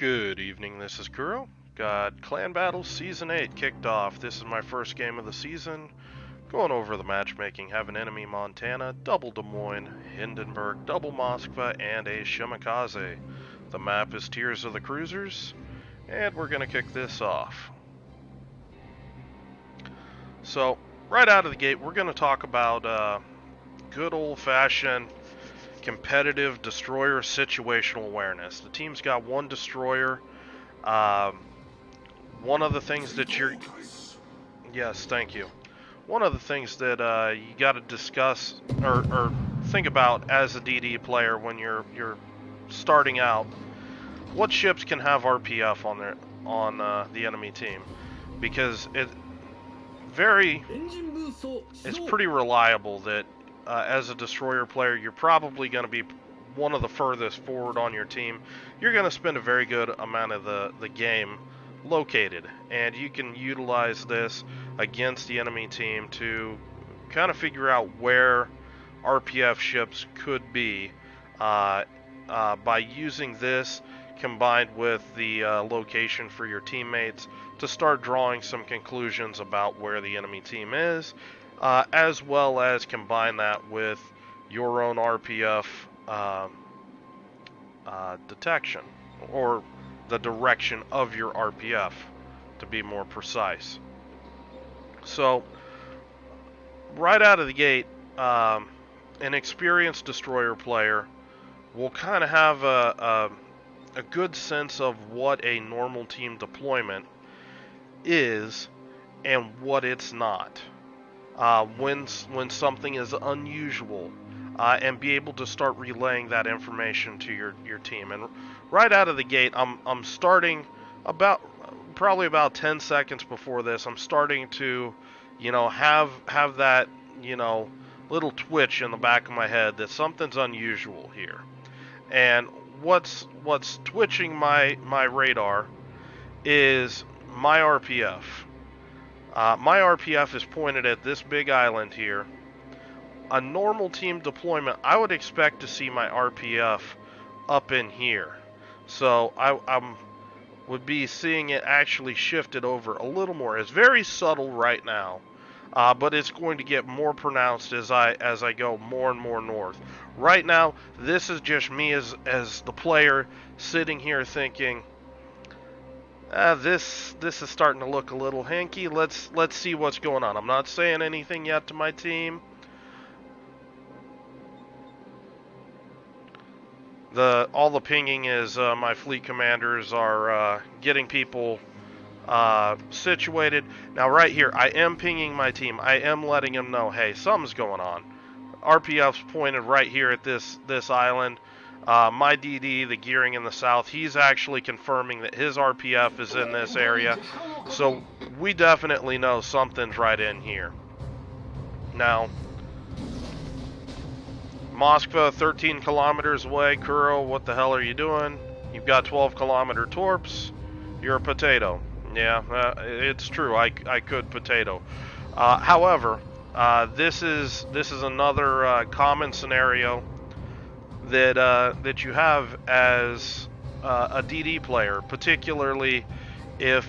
Good evening, this is Kuro. Got Clan Battles Season 8 kicked off. This is my first game of the season. Going over the matchmaking, have an enemy Montana, double Des Moines, Hindenburg, double Moskva, and a Shimakaze. The map is Tiers of the Cruisers, and we're going to kick this off. So, right out of the gate, we're going to talk about good old-fashioned competitive destroyer situational awareness. The team's got one destroyer. One of the things that you're... Yes, thank you. One of the things that you got to discuss or think about as a DD player when you're starting out, what ships can have RPF on the enemy team, because it's pretty reliable that as a destroyer player, you're probably going to be one of the furthest forward on your team. You're going to spend a very good amount of the game located, and you can utilize this against the enemy team to kind of figure out where RPF ships could be by using this combined with the location for your teammates to start drawing some conclusions about where the enemy team is, as well as combine that with your own RPF detection, or the direction of your RPF, to be more precise. So, right out of the gate, an experienced destroyer player will kind of have a good sense of what a normal team deployment is and what it's not. When something is unusual, and be able to start relaying that information to your team. And right out of the gate, I'm starting probably about 10 seconds before this. I'm starting to, have that, little twitch in the back of my head that something's unusual here. And what's twitching my radar is my RPF. My RPF is pointed at this big island here. A normal team deployment, I would expect to see my RPF up in here. So I would be seeing it actually shifted over a little more. It's very subtle right now, but it's going to get more pronounced as I go more and more north. Right now, this is just me as the player sitting here thinking, this is starting to look a little hinky. Let's see what's going on. I'm not saying anything yet to my team. All the pinging is my fleet commanders are getting people situated. Now right here, I am pinging my team. I am letting them know, hey, something's going on. RPF's pointed right here at this island. My DD, the gearing in the south, he's actually confirming that his RPF is in this area. So we definitely know something's right in here. Now, Moskva, 13 kilometers away. Kuro, what the hell are you doing? You've got 12-kilometer torps. You're a potato. Yeah, it's true. I could potato. However, this is another common scenario that you have as a DD player, particularly if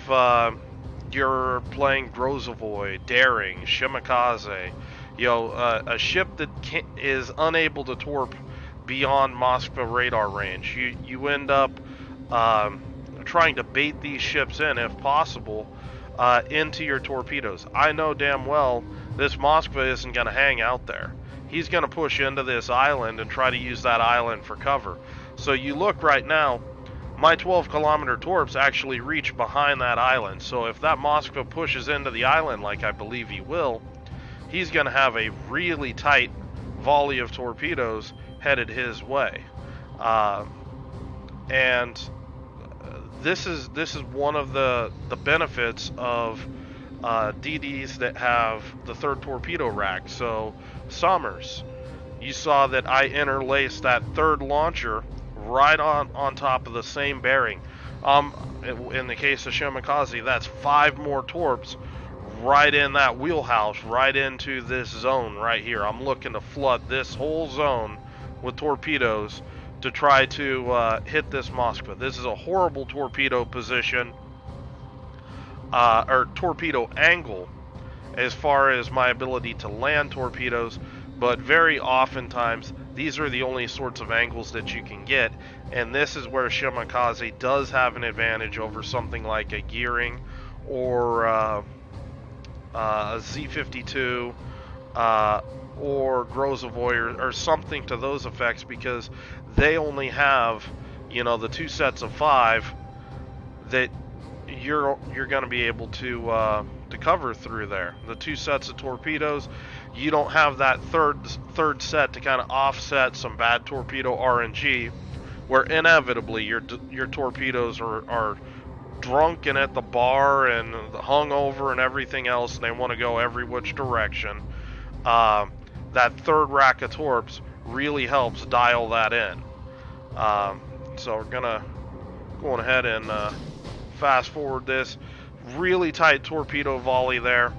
you're playing Grozovoy, Daring, Shimakaze. A ship that is unable to torp beyond Moskva radar range. You end up trying to bait these ships in, if possible, into your torpedoes. I know damn well this Moskva isn't going to hang out there. He's going to push into this island and try to use that island for cover. So you look right now, my 12-kilometer torps actually reach behind that island. So if that Moskva pushes into the island, like I believe he will, he's going to have a really tight volley of torpedoes headed his way. And this is one of the benefits of DDs that have the third torpedo rack. So Summers, you saw that I interlaced that third launcher right on top of the same bearing. In the case of Shimakaze, that's 5 more torps right in that wheelhouse, right into this zone right here. I'm looking to flood this whole zone with torpedoes to try to hit this Moskva. This is a horrible torpedo position, or torpedo angle, as far as my ability to land torpedoes, but very oftentimes these are the only sorts of angles that you can get, and this is where Shimakaze does have an advantage over something like a Gearing or a Z-52 or Grozovoy or something to those effects, because they only have, the 2 sets of 5 that you're going to be able to cover through there. The 2 sets of torpedoes, you don't have that third set to kind of offset some bad torpedo RNG, where inevitably your torpedoes are drunk and at the bar and hungover and everything else, and they want to go every which direction. That third rack of torps really helps dial that in. So we're going ahead and fast forward this. Really tight torpedo volley there,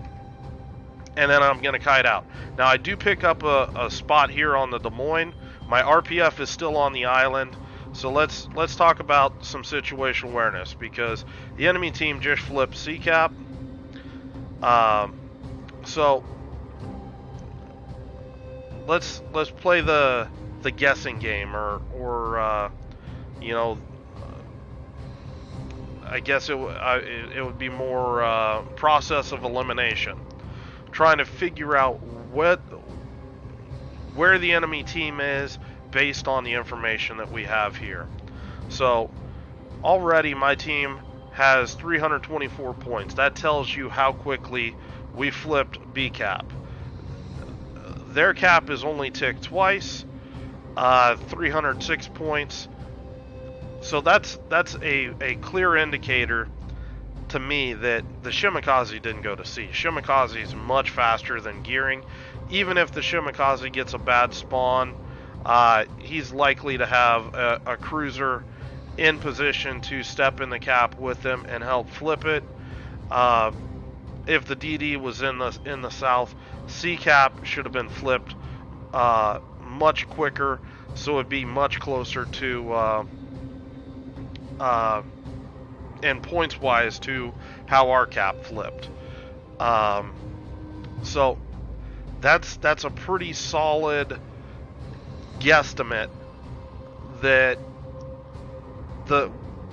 and then I'm going to kite out. Now I do pick up a spot here on the Des Moines. My RPF is still on the island, so let's talk about some situational awareness, because the enemy team just flipped CCAP. So let's play the guessing game, or I guess it would be more process of elimination, trying to figure out where the enemy team is based on the information that we have here. So already my team has 324 points. That tells you how quickly we flipped BCAP. Their cap is only ticked twice, 306 points. So that's a clear indicator to me that the Shimakaze didn't go to sea. Shimakaze is much faster than Gearing. Even if the Shimakaze gets a bad spawn, he's likely to have a cruiser in position to step in the cap with him and help flip it. If the DD was in the south, CCAP should have been flipped much quicker, so it'd be much closer to and points wise to how our cap flipped. So that's a pretty solid guesstimate that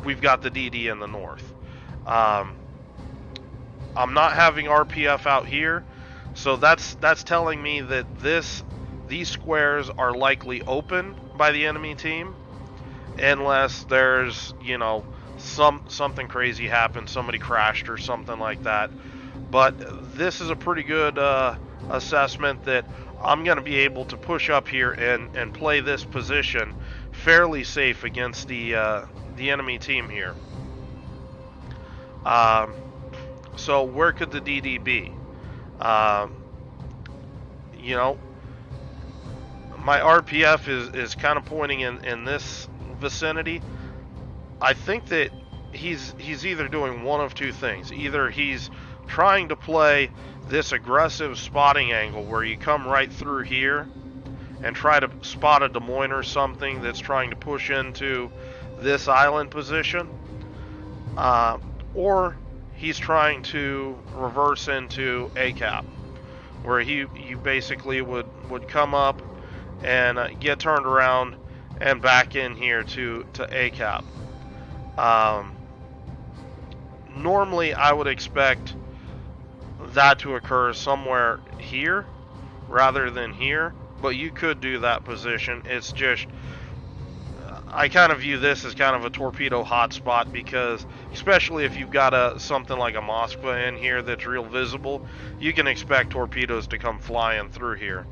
we've got the DD in the north. I'm not having RPF out here, so that's telling me that these squares are likely open by the enemy team, unless there's something crazy happened, somebody crashed or something like that. But this is a pretty good assessment that I'm going to be able to push up here and play this position fairly safe against the enemy team here. So where could the DD be? My RPF is kind of pointing in this vicinity. I think that he's either doing one of two things. Either he's trying to play this aggressive spotting angle where you come right through here and try to spot a Des Moines or something that's trying to push into this island position, or he's trying to reverse into ACAP, where you basically would come up and get turned around and back in here to ACAP. Normally I would expect that to occur somewhere here rather than here, but you could do that position. It's just, I kind of view this as kind of a torpedo hotspot, because especially if you've got something like a Moskva in here that's real visible, you can expect torpedoes to come flying through here.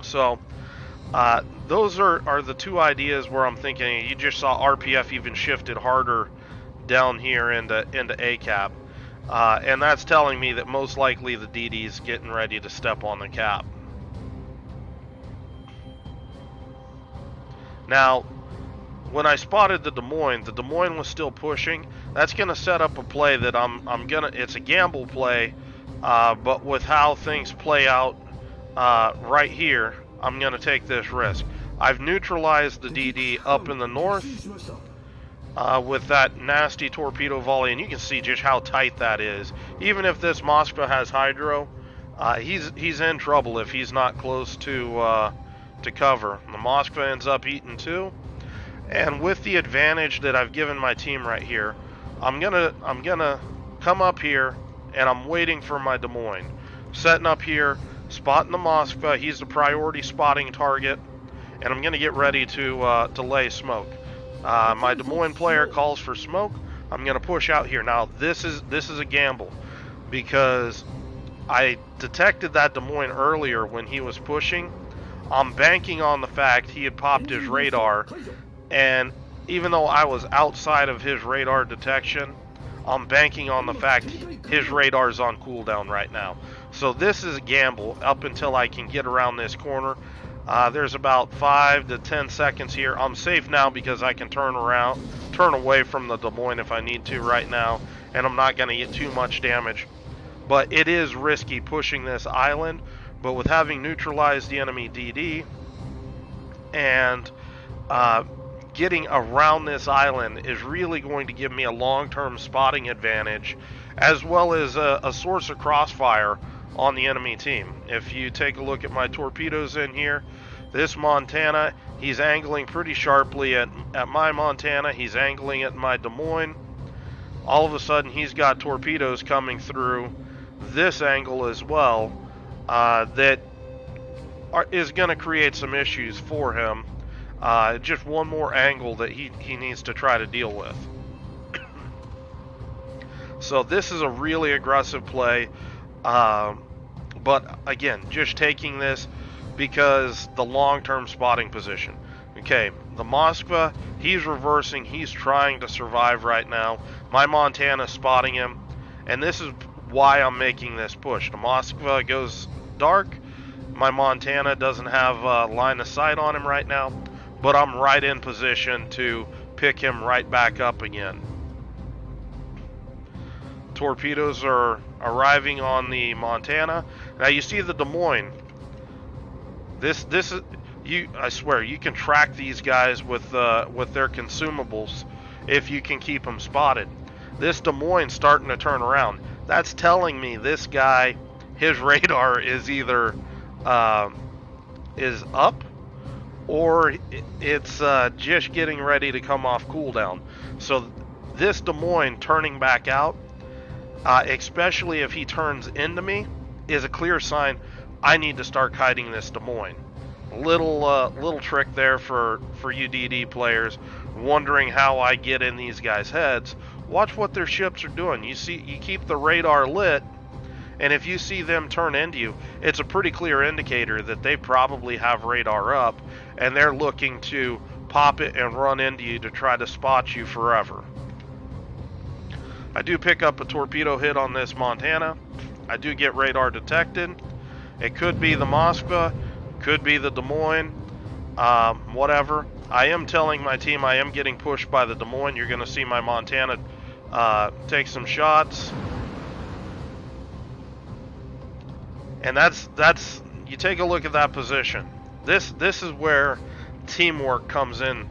So those are the two ideas where I'm thinking. You just saw RPF even shifted harder down here into ACAP, and that's telling me that most likely the DD's getting ready to step on the cap. Now, when I spotted the Des Moines was still pushing. That's going to set up a play that it's a gamble play, but with how things play out right here, I'm going to take this risk. I've neutralized the DD up in the north with that nasty torpedo volley, and you can see just how tight that is. Even if this Moskva has hydro, he's in trouble if he's not close to cover. The Moskva ends up eating too, and with the advantage that I've given my team right here, I'm gonna come up here, and I'm waiting for my Des Moines. Setting up here, spotting the Moskva. He's the priority spotting target, and I'm gonna get ready to lay smoke. My Des Moines player calls for smoke. I'm gonna push out here. Now this is a gamble, because I detected that Des Moines earlier when he was pushing. I'm banking on the fact he had popped his radar, and even though I was outside of his radar detection, I'm banking on the fact his radar's on cooldown right now. So this is a gamble up until I can get around this corner. There's about 5 to 10 seconds here. I'm safe now because I can turn away from the Des Moines if I need to right now, and I'm not going to get too much damage. But it is risky pushing this island, but with having neutralized the enemy DD and getting around this island is really going to give me a long-term spotting advantage, as well as a source of crossfire on the enemy team. If you take a look at my torpedoes in here, this Montana, he's angling pretty sharply at my Montana. He's angling at my Des Moines. All of a sudden, he's got torpedoes coming through this angle as well that is going to create some issues for him. Just one more angle that he needs to try to deal with. So this is a really aggressive play, but again, just taking this because the long-term spotting position. Okay, the Moskva, he's reversing, he's trying to survive right now. My Montana's spotting him, and this is why I'm making this push. The Moskva goes dark, my Montana doesn't have line of sight on him right now, but I'm right in position to pick him right back up again. Torpedoes are arriving on the Montana. Now you see the Des Moines. This is I swear you can track these guys with their consumables if you can keep them spotted. This Des Moines starting to turn around. That's telling me this guy, his radar is either is up, or it's just getting ready to come off cooldown. So this Des Moines turning back out, especially if he turns into me, is a clear sign I need to start kiting this Des Moines. Little trick there for you DD players wondering how I get in these guys' heads. Watch what their ships are doing. You keep the radar lit, and if you see them turn into you, it's a pretty clear indicator that they probably have radar up, and they're looking to pop it and run into you to try to spot you forever. I do pick up a torpedo hit on this Montana. I do get radar detected. It could be the Moskva, could be the Des Moines, whatever. I am telling my team I am getting pushed by the Des Moines. You're going to see my Montana take some shots. And that's you take a look at that position. This is where teamwork comes in.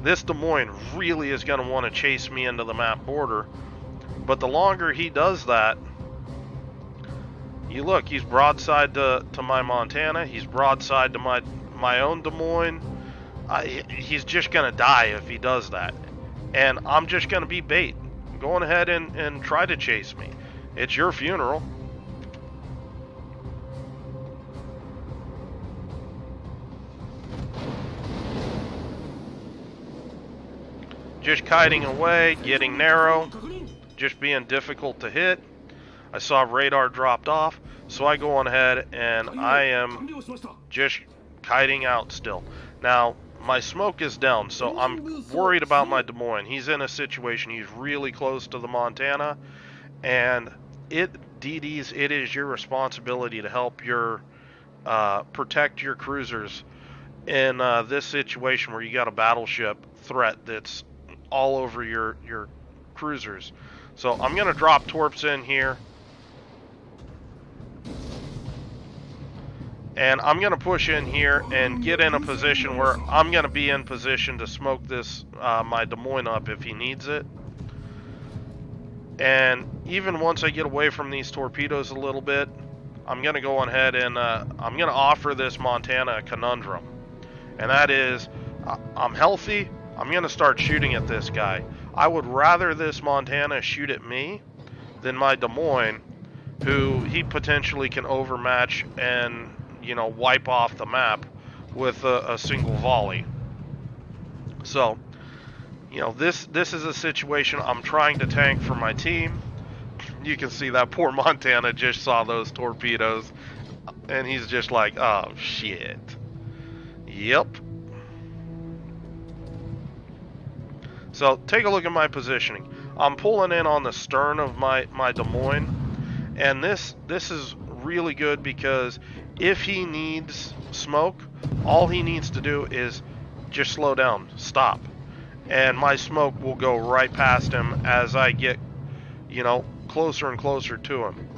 This Des Moines really is going to want to chase me into the map border. But the longer he does that, you look, he's broadside to my Montana. He's broadside to my own Des Moines. He's just going to die if he does that. And I'm just going to be bait. Go on ahead and try to chase me. It's your funeral. Just kiting away, getting narrow, just being difficult to hit. I saw radar dropped off, so I go on ahead and I am just kiting out still. Now, my smoke is down, so I'm worried about my Des Moines. He's in a situation, he's really close to the Montana, and DDs, it is your responsibility to help your protect your cruisers in this situation where you got a battleship threat that's all over your cruisers. So I'm going to drop torps in here. And I'm going to push in here and get in a position where I'm going to be in position to smoke this, my Des Moines up if he needs it. And even once I get away from these torpedoes a little bit, I'm going to go ahead and I'm going to offer this Montana a conundrum. And that is, I'm healthy, I'm going to start shooting at this guy. I would rather this Montana shoot at me than my Des Moines, who he potentially can overmatch and, you know, wipe off the map with a single volley. So, you know, this is a situation I'm trying to tank for my team. You can see that poor Montana just saw those torpedoes, and he's just like, oh, shit. Yep. So, take a look at my positioning. I'm pulling in on the stern of my Des Moines, and this is really good because if he needs smoke, all he needs to do is just slow down, stop. And my smoke will go right past him as I get, you know, closer and closer to him.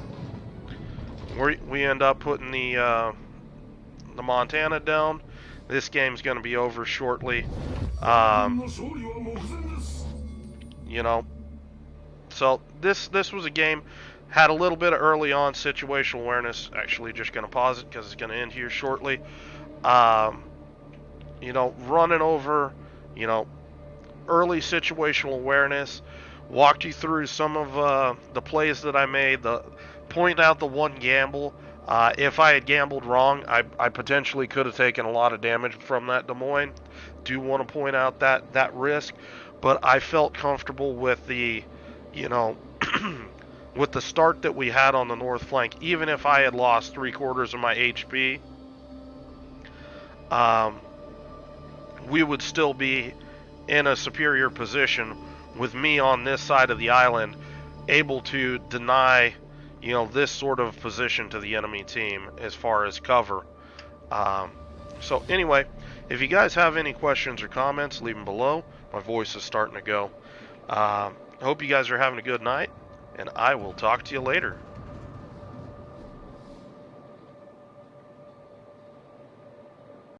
We end up putting the Montana down. This game's going to be over shortly. You know, so this was a game, had a little bit of early on situational awareness. Actually, just going to pause it because it's going to end here shortly. You know, running over, you know, early situational awareness. Walked you through some of the plays that I made. Point out the one gamble. If I had gambled wrong, I potentially could have taken a lot of damage from that Des Moines. Do want to point out that risk, but I felt comfortable with the, you know, with the start that we had on the north flank. Even if I had lost 3/4 of my HP, we would still be in a superior position with me on this side of the island, able to deny, you know, this sort of position to the enemy team as far as cover. So anyway, if you guys have any questions or comments, leave them below. My voice is starting to go. I hope you guys are having a good night, and I will talk to you later.